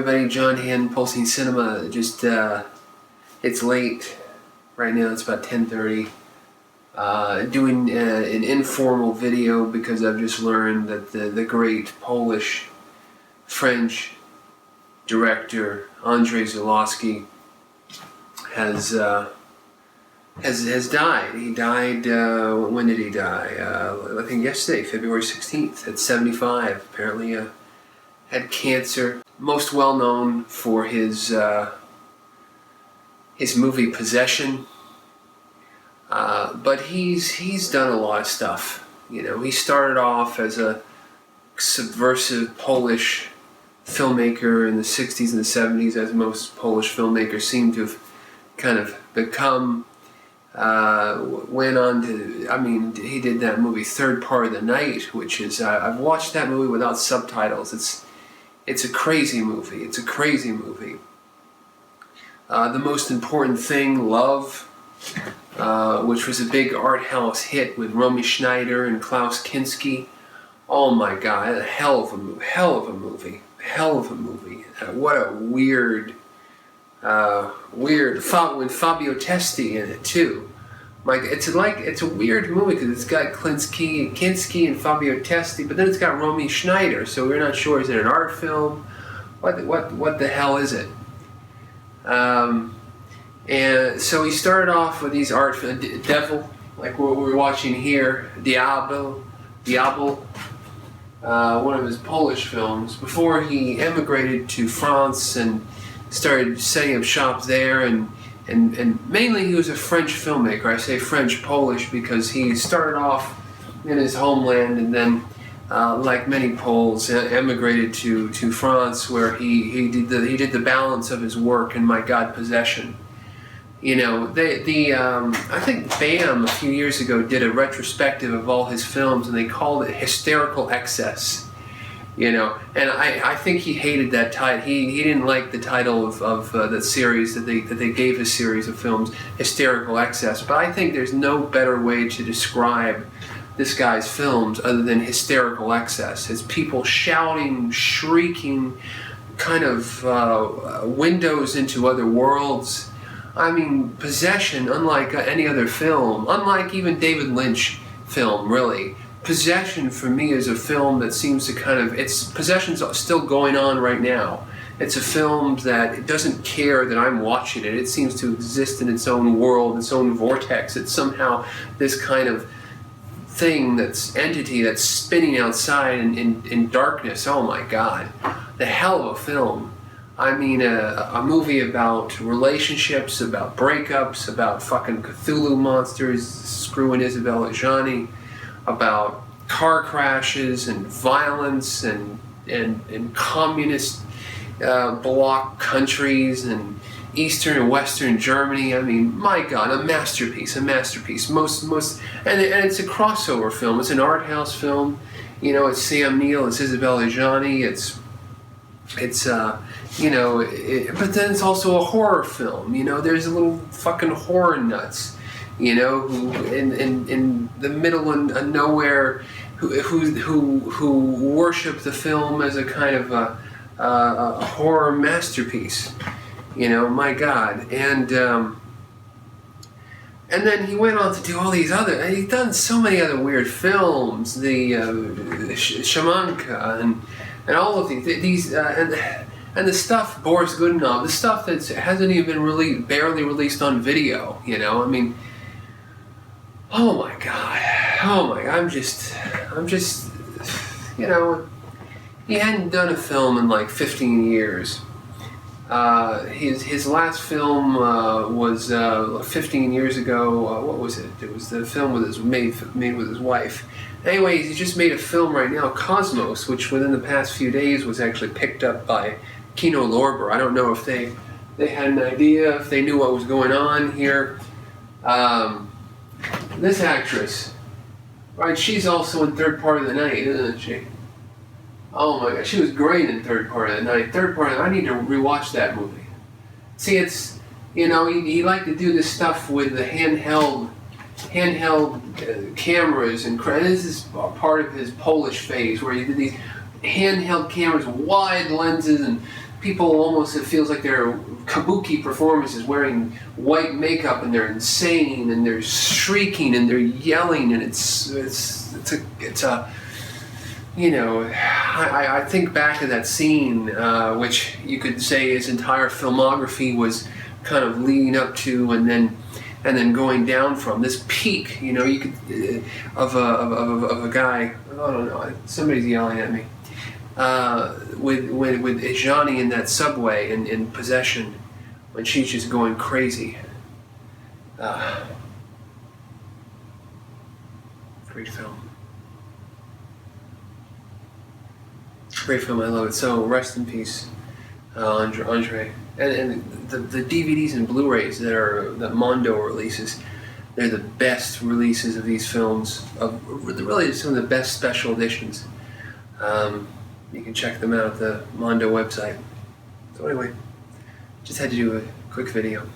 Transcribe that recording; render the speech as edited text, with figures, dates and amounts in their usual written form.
everybody. John Hand, Pulsing Cinema. Just, it's late. Right now it's about 10:30. Doing an informal video because I've just learned that the great Polish-French director Andrzej Zulawski has died. He died, when did he die? I think yesterday, February 16th, at 75. Apparently had cancer. Most well known for his movie Possession. But he's done a lot of stuff. You know, he started off as a subversive Polish filmmaker in the 60s and the 70s, as most Polish filmmakers seem to have kind of become. Went on to, he did that movie Third Part of the Night, which is, I've watched that movie without subtitles. It's a crazy movie. It's a crazy movie. The Most Important Thing, Love, which was a big art house hit with Romy Schneider and Klaus Kinski. Oh my God, a hell of a movie. What a weird, with Fabio Testi in it too. Like it's a weird movie because it's got Kinski and Fabio Testi, but then it's got Romy Schneider. So we're not sure, is it an art film? What the hell is it? And so he started off with these art films, Devil, like what we're watching here, Diablo, one of his Polish films, before he emigrated to France and started setting up shop there, and mainly he was a French filmmaker. I say French-Polish because he started off in his homeland and then, like many Poles, emigrated to France, where he did the balance of his work in My God, Possession. You know, I think BAM a few years ago did a retrospective of all his films, and they called it Hysterical Excess. You know, and I think he hated that title. He didn't like the title of that series that they gave his series of films, Hysterical Excess. But I think there's no better way to describe this guy's films other than hysterical excess. It's people shouting, shrieking, kind of windows into other worlds. I mean, Possession, unlike any other film, unlike even David Lynch film, really, Possession for me is a film that seems to Possession's still going on right now. It's a film that it doesn't care that I'm watching it. It seems to exist in its own world, its own vortex. It's somehow this kind of thing, entity that's spinning outside in darkness. Oh my God, the hell of a film. I mean, a movie about relationships, about breakups, about fucking Cthulhu monsters screwing Isabelle Adjani, about car crashes and violence and communist bloc countries and Eastern and Western Germany. I mean, my God, a masterpiece. And it's a crossover film. It's an art house film. You know, it's Sam Neill, it's Isabelle Adjani, but then it's also a horror film. You know, there's a little fucking horror nuts, you know, who in the middle of nowhere, who worship the film as a kind of a horror masterpiece. You know, my God, and then he went on to do all these other. And he's done so many other weird films, the Shamanka and all of these and the stuff Boris Godunov, the stuff that hasn't even been barely released on video. You know, I mean, oh my God, I'm just, you know, he hadn't done a film in like 15 years. His last film was 15 years ago. What was it? It was the film made with his wife. Anyways, he just made a film right now, Cosmos, which within the past few days was actually picked up by Kino Lorber. I don't know if they had an idea, if they knew what was going on here. This actress, right? She's also in Third Part of the Night, isn't she? Oh my God, she was great in Third Part of the Night. I need to rewatch that movie. See, it's, you know, he liked to do this stuff with the handheld cameras, and this is part of his Polish phase where he did these handheld cameras, wide lenses, and people almost, it feels like they're kabuki performances, wearing white makeup, and they're insane, and they're shrieking, and they're yelling, and it's a you know, I think back to that scene, which you could say his entire filmography was kind of leading up to, and then going down from this peak. You know, you could of a guy. I don't know. Somebody's yelling at me. With Johnny in that subway in Possession, when she's just going crazy. Great film. Great film, I love it. So rest in peace, Andrzej. And the DVDs and Blu-rays that Mondo releases, they're the best releases of these films. Really, some of the best special editions. You can check them out at the Mondo website. So anyway, just had to do a quick video.